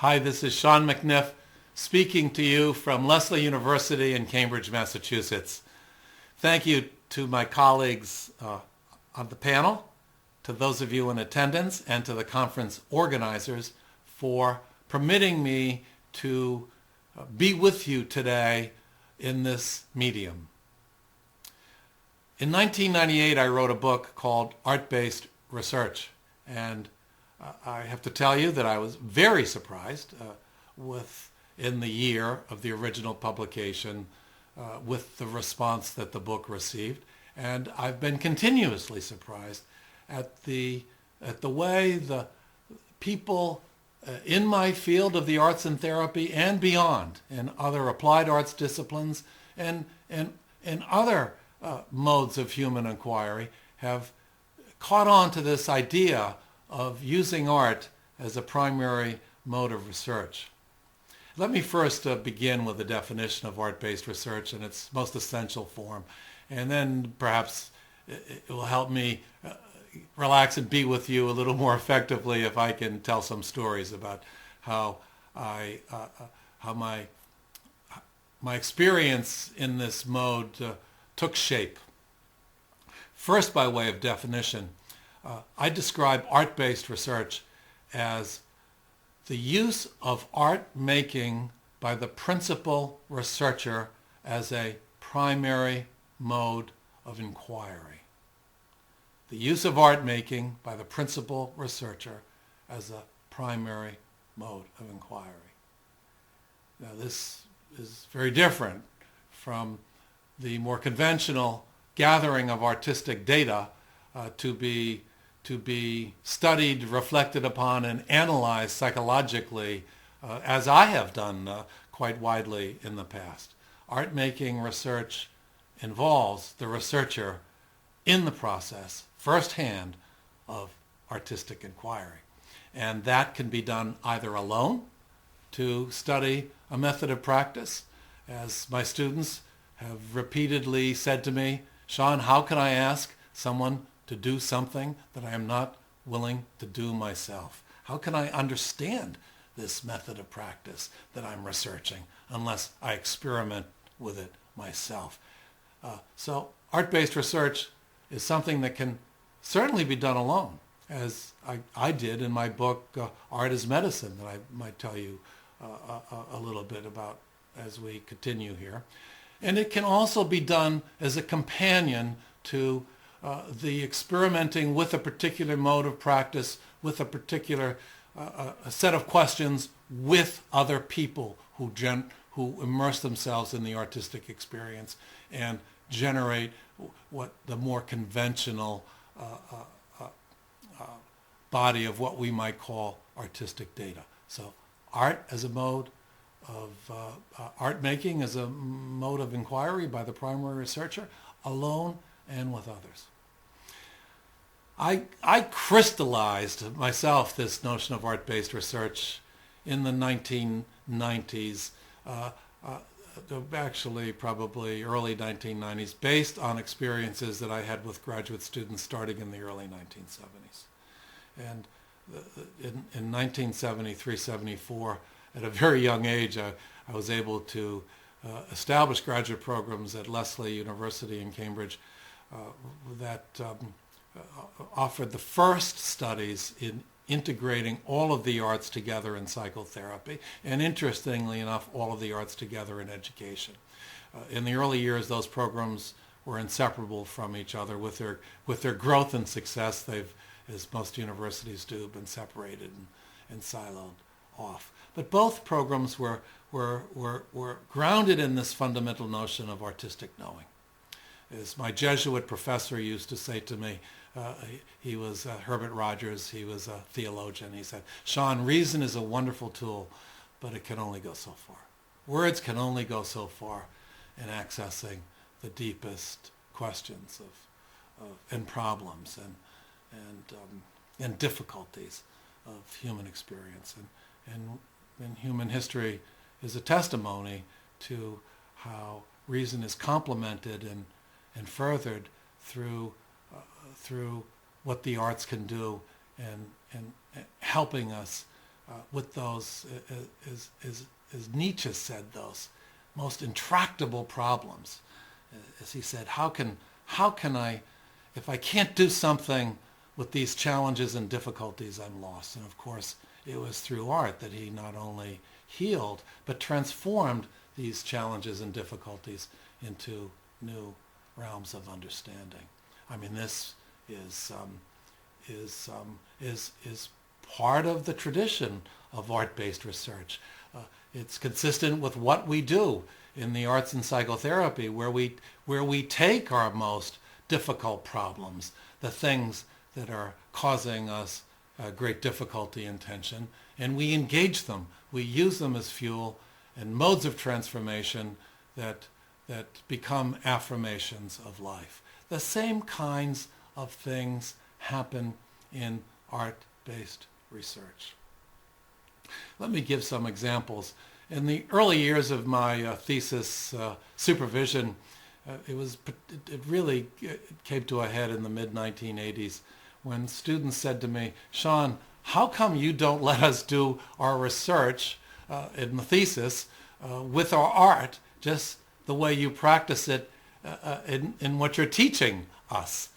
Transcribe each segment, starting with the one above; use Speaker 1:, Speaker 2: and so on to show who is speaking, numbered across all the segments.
Speaker 1: Hi, this is Shaun McNiff speaking to you from Lesley University in Cambridge, Massachusetts. Thank you to my colleagues on the panel, to those of you in attendance, and to the conference organizers for permitting me to be with you today in this medium. In 1998, I wrote a book called Art-Based Research, and I have to tell you that I was very surprised in the year of the original publication with the response that the book received. And I've been continuously surprised at the way the people in my field of the arts and therapy and beyond, in other applied arts disciplines and other modes of human inquiry, have caught on to this idea of using art as a primary mode of research. Let me first begin with a definition of art-based research in its most essential form, and then perhaps it will help me relax and be with you a little more effectively if I can tell some stories about how my experience in this mode took shape. First, by way of definition, I describe art-based research as the use of art making by the principal researcher as a primary mode of inquiry. The use of art making by the principal researcher as a primary mode of inquiry. Now, this is very different from the more conventional gathering of artistic data to be studied, reflected upon, and analyzed psychologically, as I have done quite widely in the past. Art-making research involves the researcher in the process, firsthand, of artistic inquiry. And that can be done either alone to study a method of practice, as my students have repeatedly said to me, "Shaun, how can I ask someone to do something that I am not willing to do myself? How can I understand this method of practice that I'm researching unless I experiment with it myself?" So art-based research is something that can certainly be done alone, as I did in my book, Art as Medicine, that I might tell you a little bit about as we continue here. And it can also be done as a companion to the experimenting with a particular mode of practice, with a particular a set of questions with other people who immerse themselves in the artistic experience and generate what the more conventional body of what we might call artistic data. So art as a mode of art making as a mode of inquiry by the primary researcher, alone and with others. I crystallized myself this notion of art-based research in the 1990s, actually probably early 1990s, based on experiences that I had with graduate students starting in the early 1970s. And in 1973-74, at a very young age, I was able to establish graduate programs at Lesley University in Cambridge that offered the first studies in integrating all of the arts together in psychotherapy, and interestingly enough, all of the arts together in education. In the early years, those programs were inseparable from each other. With their growth and success, they've, as most universities do, been separated and siloed off. But both programs were grounded in this fundamental notion of artistic knowing. As my Jesuit professor used to say to me, he was Herbert Rogers, he was a theologian. He said, "Shaun, reason is a wonderful tool, but it can only go so far. Words can only go so far in accessing the deepest questions and problems and difficulties of human experience. And human history is a testimony to how reason is complemented and furthered through what the arts can do and helping us with those, as Nietzsche said, those most intractable problems. As he said, how can I, if I can't do something with these challenges and difficulties, I'm lost. And of course, it was through art that he not only healed, but transformed these challenges and difficulties into new realms of understanding. I mean, this is part of the tradition of art-based research. It's consistent with what we do in the arts and psychotherapy, where we take our most difficult problems, the things that are causing us great difficulty and tension, and we engage them. We use them as fuel and modes of transformation that become affirmations of life. The same kinds of things happen in art-based research. Let me give some examples. In the early years of my thesis supervision, it really came to a head in the mid-1980s when students said to me, "Shaun, how come you don't let us do our research in the thesis with our art just the way you practice it in what you're teaching us?"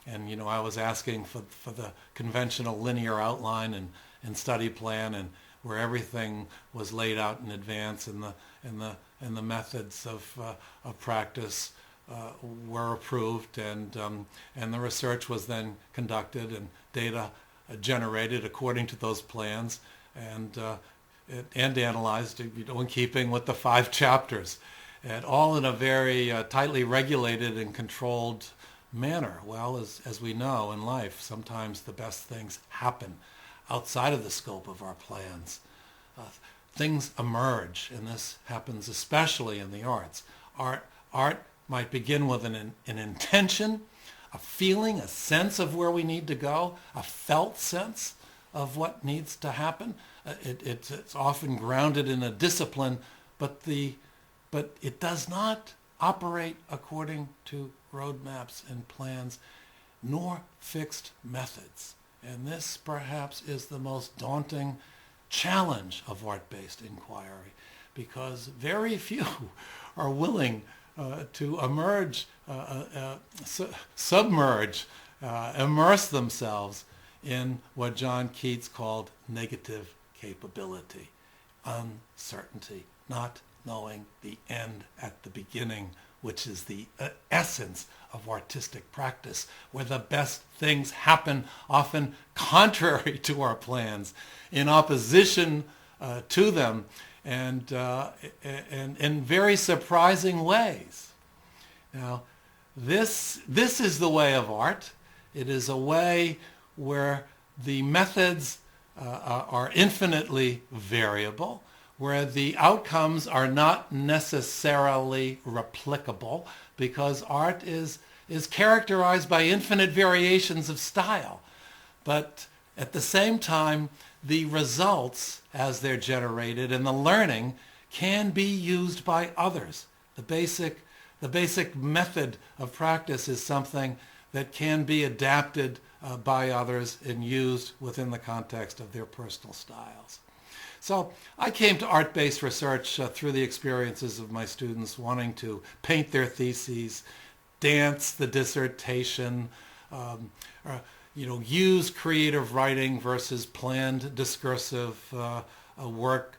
Speaker 1: And I was asking for the conventional linear outline and study plan, and where everything was laid out in advance, and the methods of practice were approved, and the research was then conducted and data generated according to those plans, and analyzed, in keeping with the 5 chapters, and all in a very tightly regulated and controlled manner. Well, as we know in life, sometimes the best things happen outside of the scope of our plans. Things emerge, and this happens especially in the arts. Art might begin with an intention, a feeling, a sense of where we need to go, a felt sense of what needs to happen. It's often grounded in a discipline, but it does not operate according to roadmaps and plans, nor fixed methods. And this perhaps is the most daunting challenge of art-based inquiry, because very few are willing to submerge, immerse themselves in what John Keats called negative capability, uncertainty, not knowing the end at the beginning, which is the essence of artistic practice, where the best things happen often contrary to our plans, in opposition to them, and in very surprising ways. Now, this is the way of art. It is a way where the methods are infinitely variable, where the outcomes are not necessarily replicable, because art is characterized by infinite variations of style. But at the same time, the results as they're generated and the learning can be used by others. The basic method of practice is something that can be adapted by others and used within the context of their personal styles. So I came to art-based research through the experiences of my students wanting to paint their theses, dance the dissertation, use creative writing versus planned discursive work,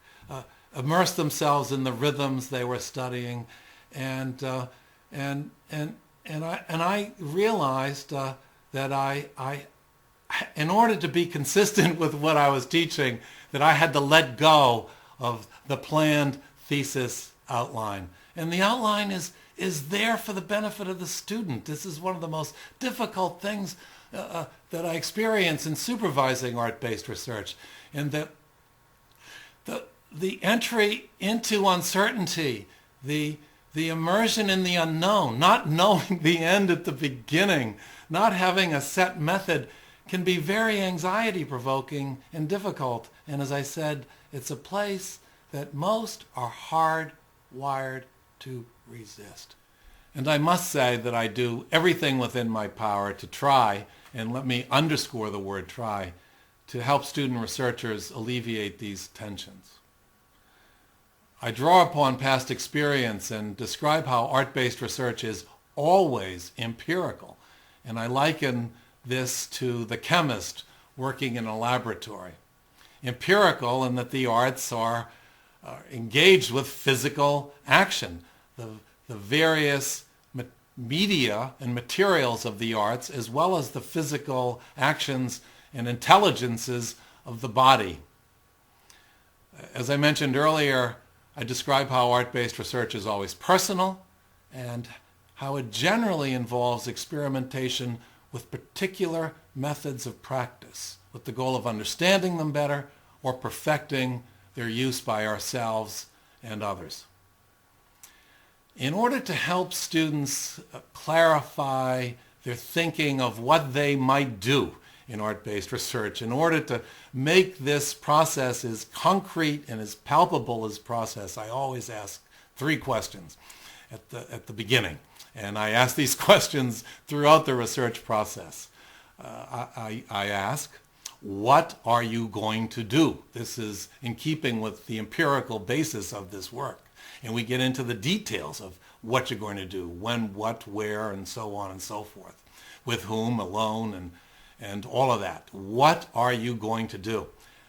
Speaker 1: immerse themselves in the rhythms they were studying, and I realized that I, in order to be consistent with what I was teaching, that I had to let go of the planned thesis outline. And the outline is there for the benefit of the student. This is one of the most difficult things that I experience in supervising art-based research, and that the entry into uncertainty, the immersion in the unknown, not knowing the end at the beginning, not having a set method, can be very anxiety-provoking and difficult. And as I said, it's a place that most are hardwired to resist. And I must say that I do everything within my power to try, and let me underscore the word try, to help student researchers alleviate these tensions. I draw upon past experience and describe how art-based research is always empirical, and I liken this to the chemist working in a laboratory. Empirical in that the arts are engaged with physical action. The various media and materials of the arts, as well as the physical actions and intelligences of the body. As I mentioned earlier, I describe how art-based research is always personal and how it generally involves experimentation with particular methods of practice, with the goal of understanding them better or perfecting their use by ourselves and others. In order to help students clarify their thinking of what they might do in art-based research, in order to make this process as concrete and as palpable as process, I always ask 3 questions at the beginning. And I ask these questions throughout the research process. I ask, what are you going to do? This is in keeping with the empirical basis of this work. And we get into the details of what you're going to do, when, what, where, and so on and so forth. With whom, alone, and all of that. What are you going to do?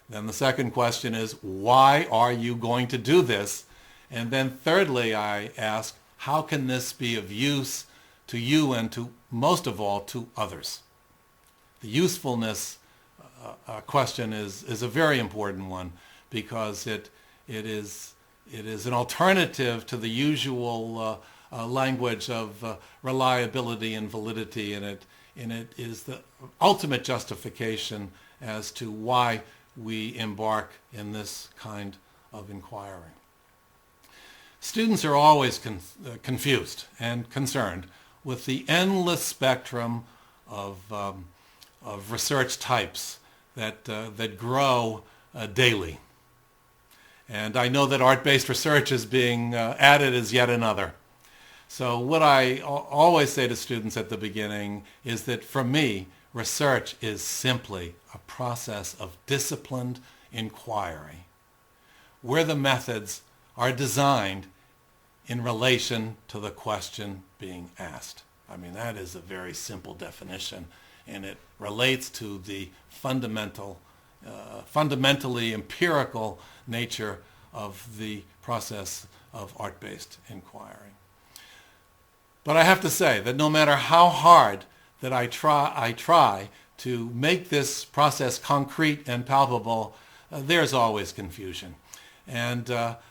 Speaker 1: Then the second question is, why are you going to do this? And then thirdly, I ask, how can this be of use to you and to, most of all, to others? The usefulness question is a very important one because it is an alternative to the usual language of reliability and validity, and it is the ultimate justification as to why we embark in this kind of inquiry. Students are always confused and concerned with the endless spectrum of research types that grow daily. And I know that art-based research is being added as yet another. So what I always say to students at the beginning is that for me, research is simply a process of disciplined inquiry, where the methods are designed in relation to the question being asked. I mean, that is a very simple definition, and it relates to the fundamentally empirical nature of the process of art-based inquiry. But I have to say that no matter how hard that I try to make this process concrete and palpable, there's always confusion. And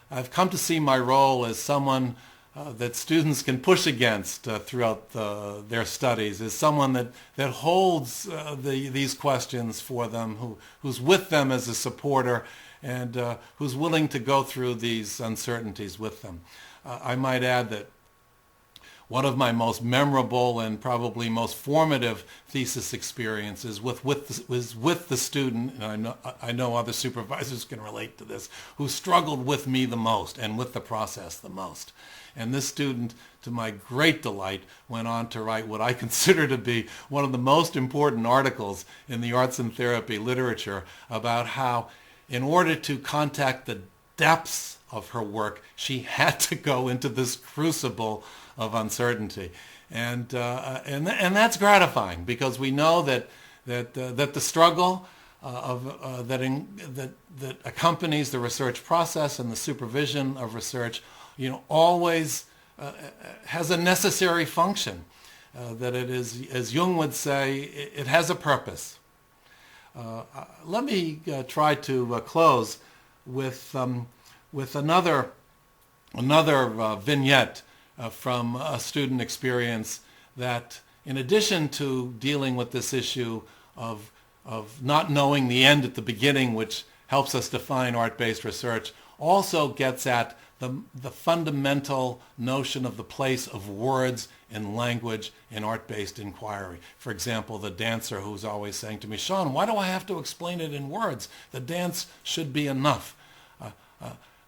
Speaker 1: I've come to see my role as someone that students can push against throughout their studies, as someone that holds these questions for them, who's with them as a supporter, and who's willing to go through these uncertainties with them. I might add that one of my most memorable and probably most formative thesis experiences was with the student, and I know other supervisors can relate to this, who struggled with me the most and with the process the most. And this student, to my great delight, went on to write what I consider to be one of the most important articles in the arts and therapy literature about how, in order to contact the depths of her work, she had to go into this crucible of uncertainty, and that's gratifying because we know that the struggle that accompanies the research process and the supervision of research, always has a necessary function. That it is, as Jung would say, it has a purpose. Let me try to close with another vignette from a student experience that, in addition to dealing with this issue of not knowing the end at the beginning, which helps us define art-based research, also gets at the fundamental notion of the place of words and language in art-based inquiry. For example, the dancer who's always saying to me, "Shaun, why do I have to explain it in words? The dance should be enough."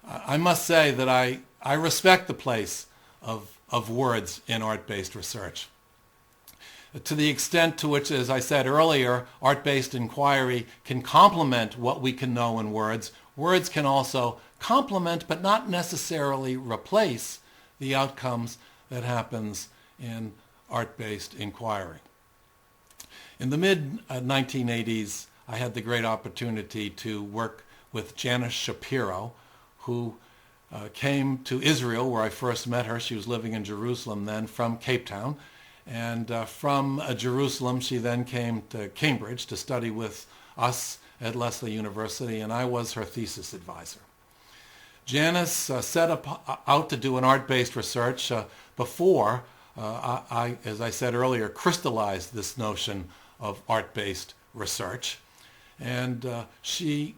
Speaker 1: I must say that I respect the place of words in art-based research. to the extent to which, as I said earlier, art-based inquiry can complement what we can know in words, words can also complement but not necessarily replace the outcomes that happens in art-based inquiry. In the mid-1980s, I had the great opportunity to work with Janice Shapiro, who came to Israel, where I first met her. She was living in Jerusalem then, from Cape Town. And from Jerusalem, she then came to Cambridge to study with us at Lesley University, and I was her thesis advisor. Janice set out to do an art-based research before I, as I said earlier, crystallized this notion of art-based research. And she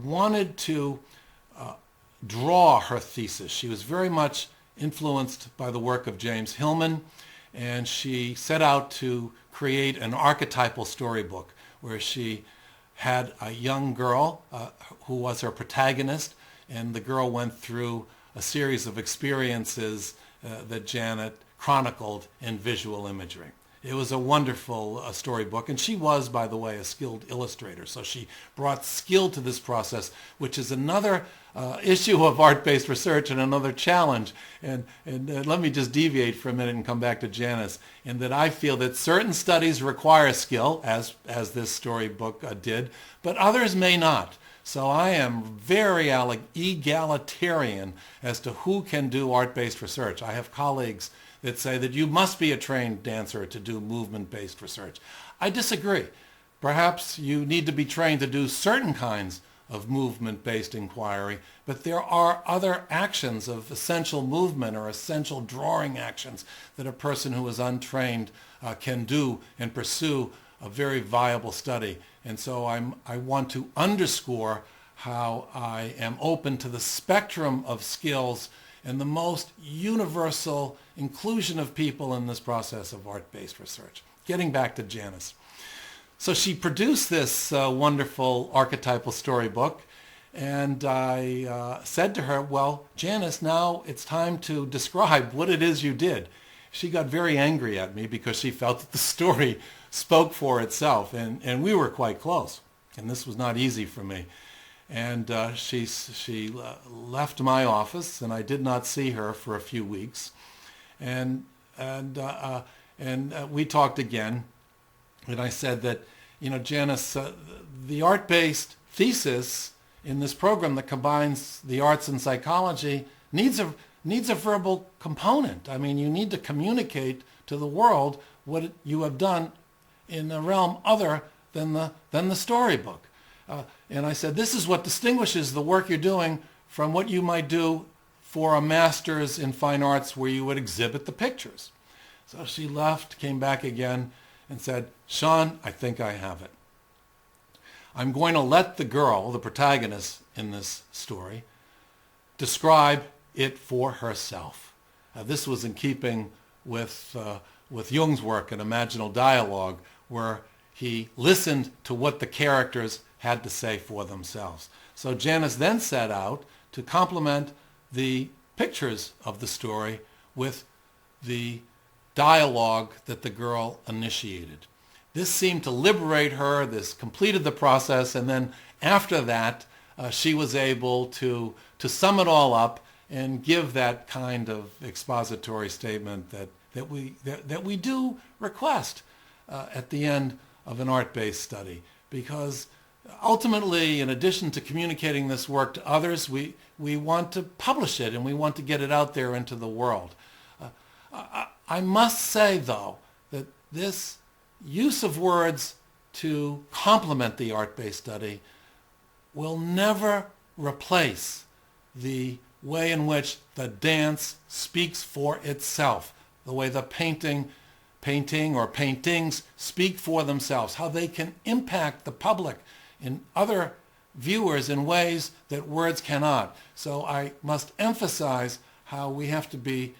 Speaker 1: wanted to draw her thesis. She was very much influenced by the work of James Hillman, and she set out to create an archetypal storybook where she had a young girl who was her protagonist, and the girl went through a series of experiences that Janet chronicled in visual imagery. It was a wonderful storybook, and she was, by the way, a skilled illustrator. So she brought skill to this process, which is another issue of art-based research and another challenge. And let me just deviate for a minute and come back to Janice, in that I feel that certain studies require skill, as this storybook did, but others may not. So I am very egalitarian as to who can do art-based research. I have colleagues that say that you must be a trained dancer to do movement-based research. I disagree. Perhaps you need to be trained to do certain kinds of movement-based inquiry, but there are other actions of essential movement or essential drawing actions that a person who is untrained can do and pursue a very viable study. And so I want to underscore how I am open to the spectrum of skills and the most universal inclusion of people in this process of art-based research. Getting back to Janice. So she produced this wonderful archetypal storybook, and I said to her, well, Janice, now it's time to describe what it is you did. She got very angry at me because she felt that the story spoke for itself, and we were quite close, and this was not easy for me. And she left my office, and I did not see her for a few weeks. And we talked again, and I said that, Janice, the art-based thesis in this program that combines the arts and psychology needs a verbal component. I mean, you need to communicate to the world what you have done in a realm other than the storybook. And I said, this is what distinguishes the work you're doing from what you might do for a master's in fine arts where you would exhibit the pictures. So she left, came back again, and said, Shaun, I think I have it. I'm going to let the girl, the protagonist in this story, describe it for herself. This was in keeping with Jung's work in imaginal dialogue, where he listened to what the characters had to say for themselves. So Janice then set out to complement the pictures of the story with the dialogue that the girl initiated. This seemed to liberate her. This completed the process, and then after that, she was able to sum it all up and give that kind of expository statement that we do request at the end of an art-based study, because ultimately, in addition to communicating this work to others, we want to publish it and we want to get it out there into the world. I must say, though, that this use of words to complement the art-based study will never replace the way in which the dance speaks for itself, the way the painting or paintings speak for themselves, how they can impact the public and other viewers in ways that words cannot. So I must emphasize how we have to be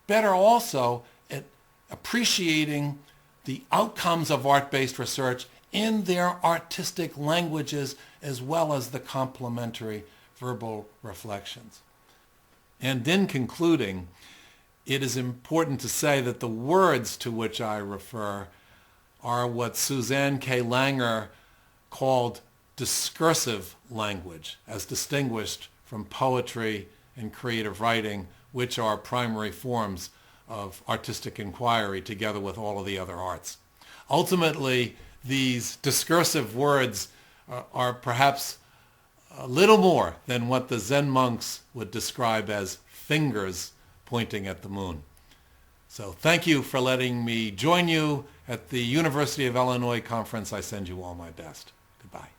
Speaker 1: better also at appreciating the outcomes of art-based research in their artistic languages, as well as the complementary verbal reflections. And in concluding, it is important to say that the words to which I refer are what Suzanne K. Langer called discursive language, as distinguished from poetry and creative writing, which are primary forms of artistic inquiry together with all of the other arts. Ultimately, these discursive words are perhaps a little more than what the Zen monks would describe as fingers pointing at the moon. So thank you for letting me join you at the University of Illinois conference. I send you all my best. Goodbye.